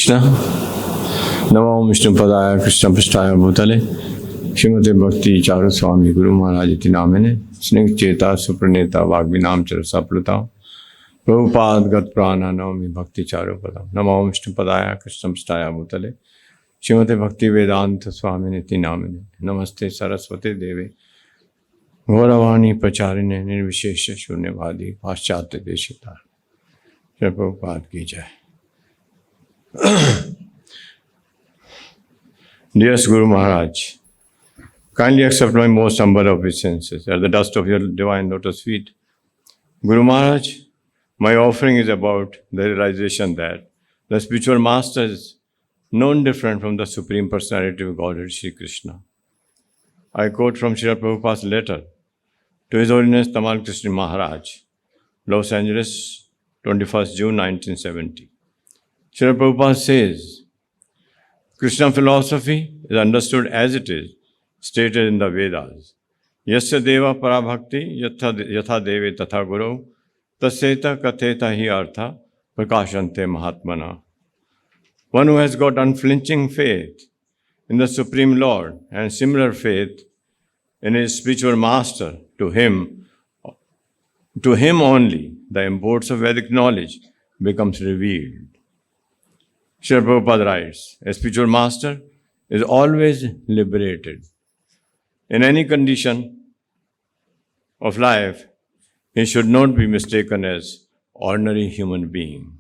कृष्ण। नमो विष्णुपदाय कृष्णपृष्ठाय भूतले श्रीमते भक्ति चारु स्वामी गुरु महाराज इति नामिने स्निग्ध चेता सुप्रणेता वाग्विनाम चर सप्लुता प्रभुपाद गत प्राणा नवमी भक्ति चारु पदम। नमो विष्णुपदाय कृष्णपृष्ठाय भूतले श्रीमते भक्ति वेदांत स्वामी इति नामिने नमस्ते सरस्वती देवे गौरवाणी प्रचारिणे निर्विशेष शून्यवादी पाश्चात्य देशिता। जय प्रभुपाद की जय। Dearest Guru Maharaj, kindly accept my most humble obeisances at the dust of your divine lotus feet. Guru Maharaj, my offering is about the realization that the spiritual master is none different from the Supreme Personality of Godhead, Shri Krishna. I quote from Srila Prabhupada's letter to His Holiness Tamal Krishna Maharaj, Los Angeles, 21st June 1970. Srila Prabhupada says, Krishna philosophy is understood as it is stated in the Vedas. Yasya deva parabhakti yatha deve tatha guru tasyeta katheta hi artha prakashante mahatmana. One who has got unflinching faith in the Supreme Lord and similar faith in his spiritual master, to him only the imports of Vedic knowledge becomes revealed. Srila Prabhupada writes, a spiritual master is always liberated. In any condition of life, he should not be mistaken as ordinary human being.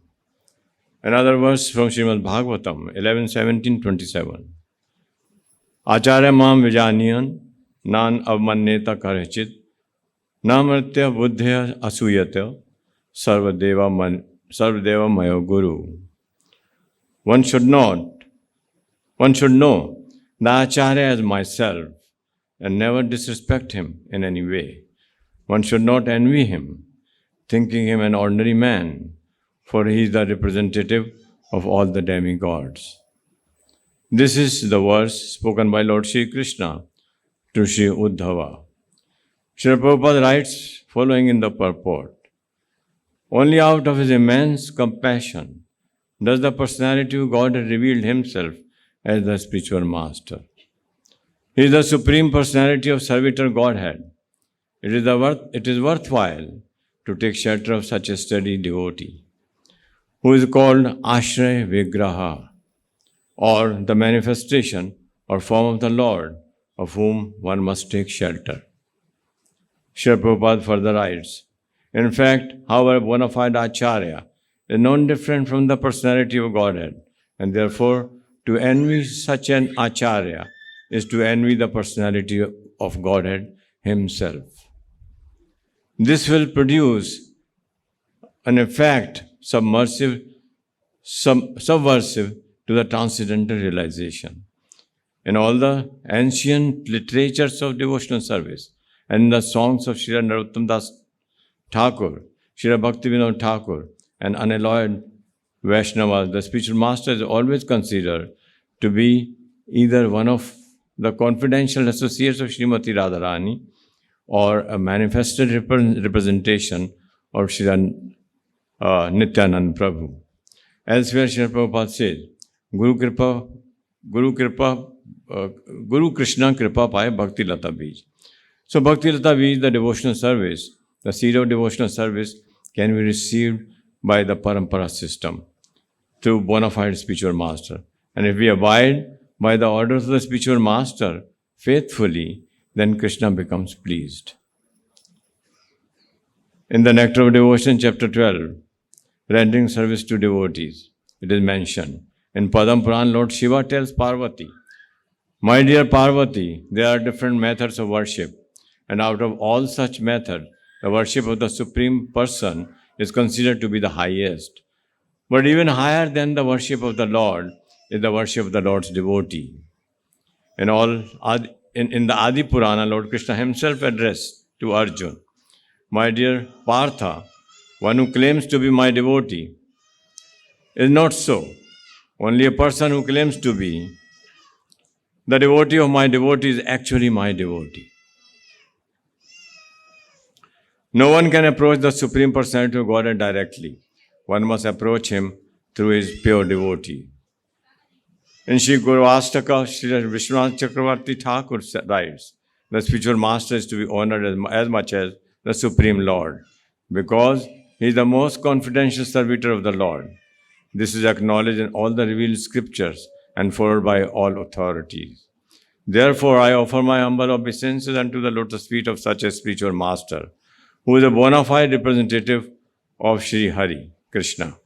Another verse from Srimad Bhagavatam 11:17-27. Acharya mam vijaniyan nan avmanneta karachit namritya buddhya asuyata sarvadeva mayo guru. One should know the Acharya as myself and never disrespect him in any way. One should not envy him, thinking him an ordinary man, for he is the representative of all the demigods. This is the verse spoken by Lord Shri Krishna to Shri Uddhava. Srila Prabhupada writes, following in the purport, only out of his immense compassion does the personality of God reveal himself as the spiritual master. He is the supreme personality of servitor Godhead. It is worthwhile to take shelter of such a steady devotee, who is called Ashraya Vigraha, or the manifestation or form of the Lord, of whom one must take shelter. Srila Prabhupada further writes, in fact, however, bona fide Acharya is non different from the personality of Godhead, and therefore to envy such an Acharya is to envy the personality of Godhead himself. This will produce an effect subversive to the transcendental realization. In all the ancient literatures of devotional service and in the songs of Srila Narottam Das Thakur, Srila Bhaktivinoda Thakur, and unalloyed Vaishnavas, the spiritual master is always considered to be either one of the confidential associates of Srimati Radharani or a manifested representation of Srila Nityanand Prabhu. Elsewhere, Srila Prabhupada says, Guru Krishna Kripa Paye Bhakti Lata Bij. So Bhakti Lata Bij, the devotional service, the seed of devotional service, can be received by the parampara system through bona fide spiritual master. And if we abide by the orders of the spiritual master faithfully, then Krishna becomes pleased. In the Nectar of Devotion, chapter 12, rendering service to devotees, it is mentioned. In Padam Puran, Lord Shiva tells Parvati, my dear Parvati, there are different methods of worship, and out of all such methods, the worship of the Supreme Person is considered to be the highest. But even higher than the worship of the Lord is the worship of the Lord's devotee. In the Adi Purana, Lord Krishna himself addressed to Arjuna, my dear Partha, one who claims to be my devotee is not so. Only a person who claims to be the devotee of my devotee is actually my devotee. No one can approach the Supreme Personality of Godhead directly. One must approach him through his pure devotee. In Sri Gurvastaka, Sri Vishwanath Chakravarti Thakur writes, the spiritual master is to be honored as much as the Supreme Lord, because he is the most confidential servitor of the Lord. This is acknowledged in all the revealed scriptures and followed by all authorities. Therefore, I offer my humble obeisances unto the lotus feet of such a spiritual master, who is a bona fide representative of Sri Hari, Krishna.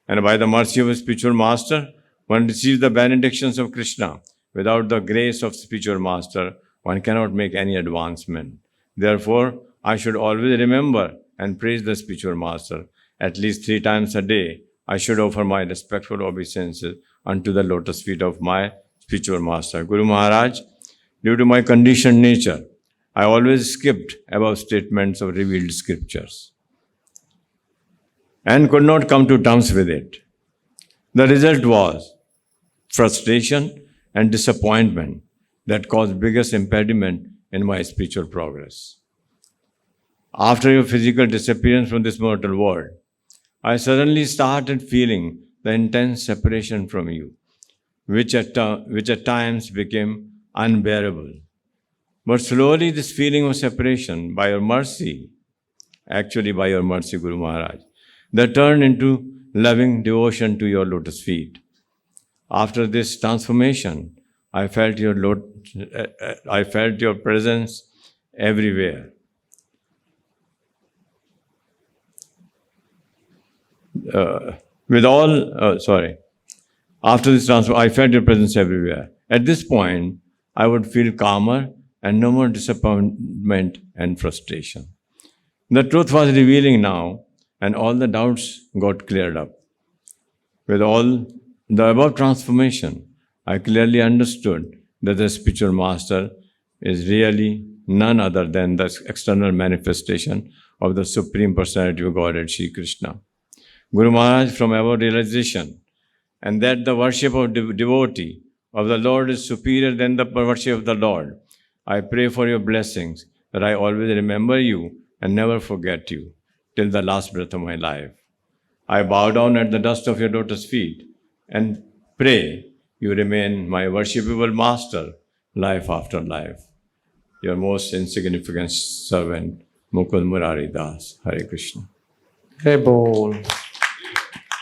And by the mercy of a spiritual master, one receives the benedictions of Krishna. Without the grace of spiritual master, one cannot make any advancement. Therefore, I should always remember and praise the spiritual master. At least 3 times a day, I should offer my respectful obeisances unto the lotus feet of my spiritual master. Guru Maharaj, due to my conditioned nature, I always skipped above statements of revealed scriptures and could not come to terms with it. The result was frustration and disappointment that caused biggest impediment in my spiritual progress. After your physical disappearance from this mortal world, I suddenly started feeling the intense separation from you, which at times became unbearable. But slowly this feeling of separation, by your mercy, Guru Maharaj, that turned into loving devotion to your lotus feet. After this transformation, I felt your presence everywhere. After this transformation, I felt your presence everywhere. At this point, I would feel calmer and no more disappointment and frustration. The truth was revealing now, and all the doubts got cleared up. With all the above transformation, I clearly understood that the spiritual master is really none other than the external manifestation of the Supreme Personality of Godhead, Sri Krishna. Guru Maharaj, from above realization, and that the worship of devotee of the Lord is superior than the worship of the Lord, I pray for your blessings, that I always remember you and never forget you till the last breath of my life. I bow down at the dust of your lotus feet and pray you remain my worshipable master life after life. Your most insignificant servant, Mukund Murari Das. Hare Krishna. Jai Bol.